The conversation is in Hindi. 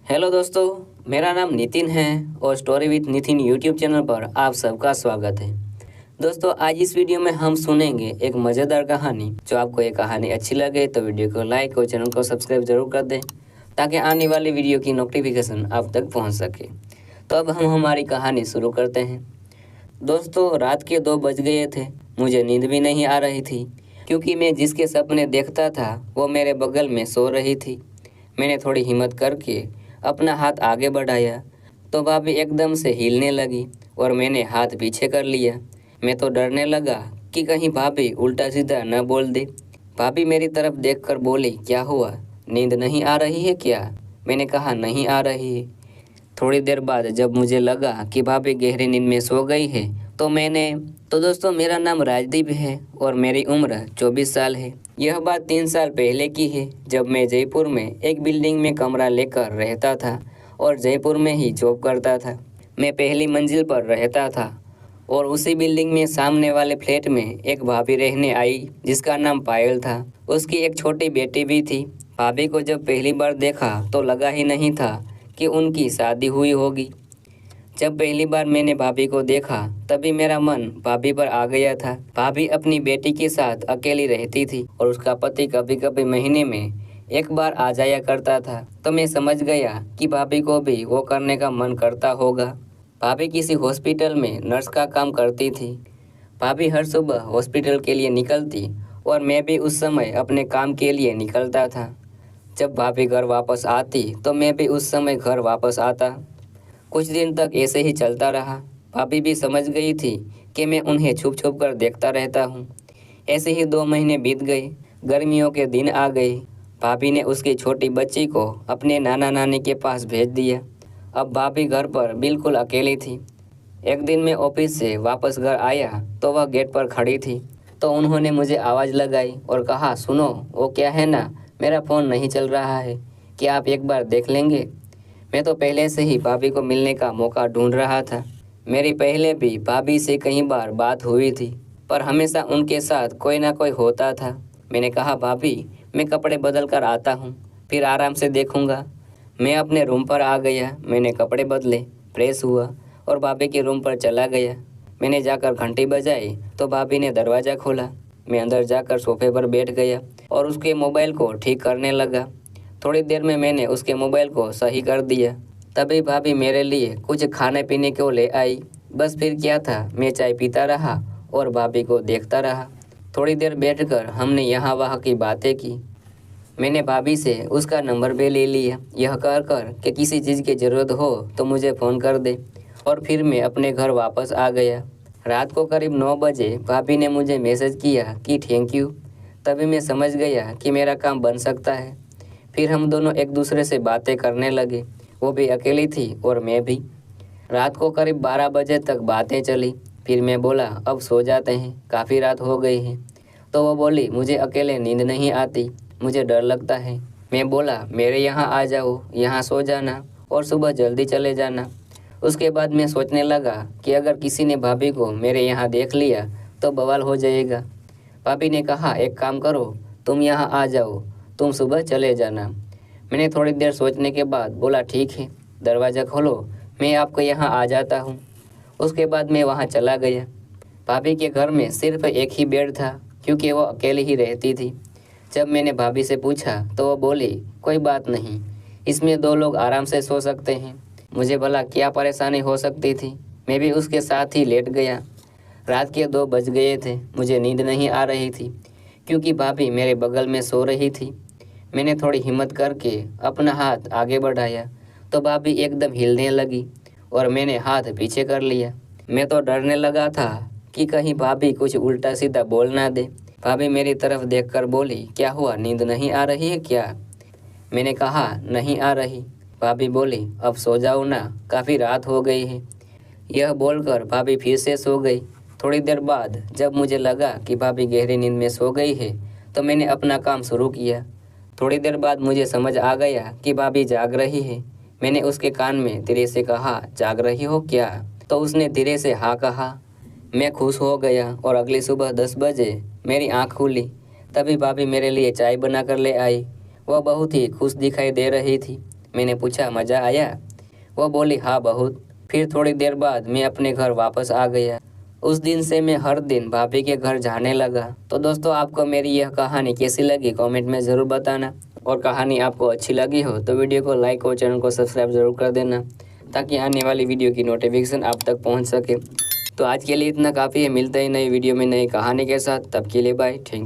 हेलो दोस्तों, मेरा नाम नितिन है और story with Nitin YouTube channel पर आप सबका स्वागत है। दोस्तों, आज इस वीडियो में हम सुनेंगे एक मज़ेदार कहानी। जो आपको ये कहानी अच्छी लगे तो वीडियो को लाइक और चैनल को सब्सक्राइब जरूर कर दें ताकि आने वाली वीडियो की नोटिफिकेशन आप तक पहुंच सके। तो अब हम हमारी कहानी शुरू करते हैं। दोस्तों, रात के 2 बज गए थे। मुझे नींद भी नहीं आ रही थी क्योंकि मैं जिसके सपने देखता था वो मेरे बगल में सो रही थी। मैंने थोड़ी हिम्मत करके अपना हाथ आगे बढ़ाया तो भाभी एकदम से हिलने लगी और मैंने हाथ पीछे कर लिया। मैं तो डरने लगा कि कहीं भाभी उल्टा सीधा न बोल दे। भाभी मेरी तरफ देखकर बोली, क्या हुआ, नींद नहीं आ रही है क्या? मैंने कहा, नहीं आ रही है। थोड़ी देर बाद जब मुझे लगा कि भाभी गहरी नींद में सो गई है तो दोस्तों, मेरा नाम राजदीप है और मेरी उम्र 24 साल है। यह बात 3 साल पहले की है, जब मैं जयपुर में एक बिल्डिंग में कमरा लेकर रहता था और जयपुर में ही जॉब करता था। मैं पहली मंजिल पर रहता था और उसी बिल्डिंग में सामने वाले फ्लैट में एक भाभी रहने आई जिसका नाम पायल था। उसकी एक छोटी बेटी भी थी। भाभी को जब पहली बार देखा तो लगा ही नहीं था कि उनकी शादी हुई होगी। जब पहली बार मैंने भाभी को देखा तभी मेरा मन भाभी पर आ गया था। भाभी अपनी बेटी के साथ अकेली रहती थी और उसका पति कभी कभी महीने में एक बार आ जाया करता था। तो मैं समझ गया कि भाभी को भी वो करने का मन करता होगा। भाभी किसी हॉस्पिटल में नर्स का काम करती थी। भाभी हर सुबह हॉस्पिटल के लिए निकलती और मैं भी उस समय अपने काम के लिए निकलता था। जब भाभी घर वापस आती तो मैं भी उस समय घर वापस आता। कुछ दिन तक ऐसे ही चलता रहा। भाभी भी समझ गई थी कि मैं उन्हें छुप छुप कर देखता रहता हूँ। ऐसे ही 2 महीने बीत गए। गर्मियों के दिन आ गए। भाभी ने उसकी छोटी बच्ची को अपने नाना नानी के पास भेज दिया। अब भाभी घर पर बिल्कुल अकेली थी। एक दिन मैं ऑफिस से वापस घर आया तो वह गेट पर खड़ी थी। तो उन्होंने मुझे आवाज़ लगाई और कहा, सुनो, वो क्या है ना, मेरा फ़ोन नहीं चल रहा है, क्या आप एक बार देख लेंगे? मैं तो पहले से ही भाभी को मिलने का मौका ढूंढ रहा था। मेरी पहले भी भाभी से कई बार बात हुई थी पर हमेशा उनके साथ कोई ना कोई होता था। मैंने कहा, भाभी, मैं कपड़े बदल कर आता हूँ, फिर आराम से देखूँगा। मैं अपने रूम पर आ गया। मैंने कपड़े बदले, फ्रेश हुआ और भाभी के रूम पर चला गया। मैंने जाकर घंटी बजाई तो भाभी ने दरवाज़ा खोला। मैं अंदर जाकर सोफे पर बैठ गया और उसके मोबाइल को ठीक करने लगा। थोड़ी देर में मैंने उसके मोबाइल को सही कर दिया। तभी भाभी मेरे लिए कुछ खाने पीने को ले आई। बस फिर क्या था, मैं चाय पीता रहा और भाभी को देखता रहा। थोड़ी देर बैठकर हमने यहाँ वहाँ की बातें की। मैंने भाभी से उसका नंबर भी ले लिया, यह कर कि किसी चीज़ की ज़रूरत हो तो मुझे फ़ोन कर दे। और फिर मैं अपने घर वापस आ गया। रात को करीब 9 बजे भाभी ने मुझे मैसेज किया कि थैंक यू। तभी मैं समझ गया कि मेरा काम बन सकता है। फिर हम दोनों एक दूसरे से बातें करने लगे। वो भी अकेली थी और मैं भी। रात को करीब 12 बजे तक बातें चली। फिर मैं बोला, अब सो जाते हैं, काफ़ी रात हो गई है। तो वो बोली, मुझे अकेले नींद नहीं आती, मुझे डर लगता है। मैं बोला, मेरे यहाँ आ जाओ, यहाँ सो जाना और सुबह जल्दी चले जाना। उसके बाद मैं सोचने लगा कि अगर किसी ने भाभी को मेरे यहाँ देख लिया तो बवाल हो जाएगा। भाभी ने कहा, एक काम करो, तुम यहाँ आ जाओ, तुम सुबह चले जाना। मैंने थोड़ी देर सोचने के बाद बोला, ठीक है, दरवाज़ा खोलो, मैं आपको यहाँ आ जाता हूँ। उसके बाद मैं वहाँ चला गया। भाभी के घर में सिर्फ एक ही बेड था क्योंकि वो अकेली ही रहती थी। जब मैंने भाभी से पूछा तो वो बोली, कोई बात नहीं, इसमें 2 लोग आराम से सो सकते हैं। मुझे भला क्या परेशानी हो सकती थी। मैं भी उसके साथ ही लेट गया। रात के 2 बज गए थे। मुझे नींद नहीं आ रही थी क्योंकि भाभी मेरे बगल में सो रही थी। मैंने थोड़ी हिम्मत करके अपना हाथ आगे बढ़ाया तो भाभी एकदम हिलने लगी और मैंने हाथ पीछे कर लिया। मैं तो डरने लगा था कि कहीं भाभी कुछ उल्टा सीधा बोल ना दे। भाभी मेरी तरफ देखकर बोली, क्या हुआ, नींद नहीं आ रही है क्या? मैंने कहा, नहीं आ रही। भाभी बोली, अब सो जाओ ना, काफ़ी रात हो गई है। यह बोलकर भाभी फिर से सो गई। थोड़ी देर बाद जब मुझे लगा कि भाभी गहरी नींद में सो गई है तो मैंने अपना काम शुरू किया। थोड़ी देर बाद मुझे समझ आ गया कि भाभी जाग रही है। मैंने उसके कान में धीरे से कहा, जाग रही हो क्या? तो उसने धीरे से हाँ कहा। मैं खुश हो गया और अगली सुबह 10 बजे मेरी आँख खुली। तभी भाभी मेरे लिए चाय बना कर ले आई। वह बहुत ही खुश दिखाई दे रही थी। मैंने पूछा मज़ा आया? वो बोली हाँ बहुत। फिर थोड़ी देर बाद मैं अपने घर वापस आ गया। उस दिन से मैं हर दिन भाभी के घर जाने लगा। तो दोस्तों, आपको मेरी यह कहानी कैसी लगी कमेंट में ज़रूर बताना। और कहानी आपको अच्छी लगी हो तो वीडियो को लाइक और चैनल को सब्सक्राइब ज़रूर कर देना, ताकि आने वाली वीडियो की नोटिफिकेशन आप तक पहुंच सके। तो आज के लिए इतना काफ़ी है। मिलते हैं नई वीडियो में नई कहानी के साथ। तब के लिए बाय। थैंक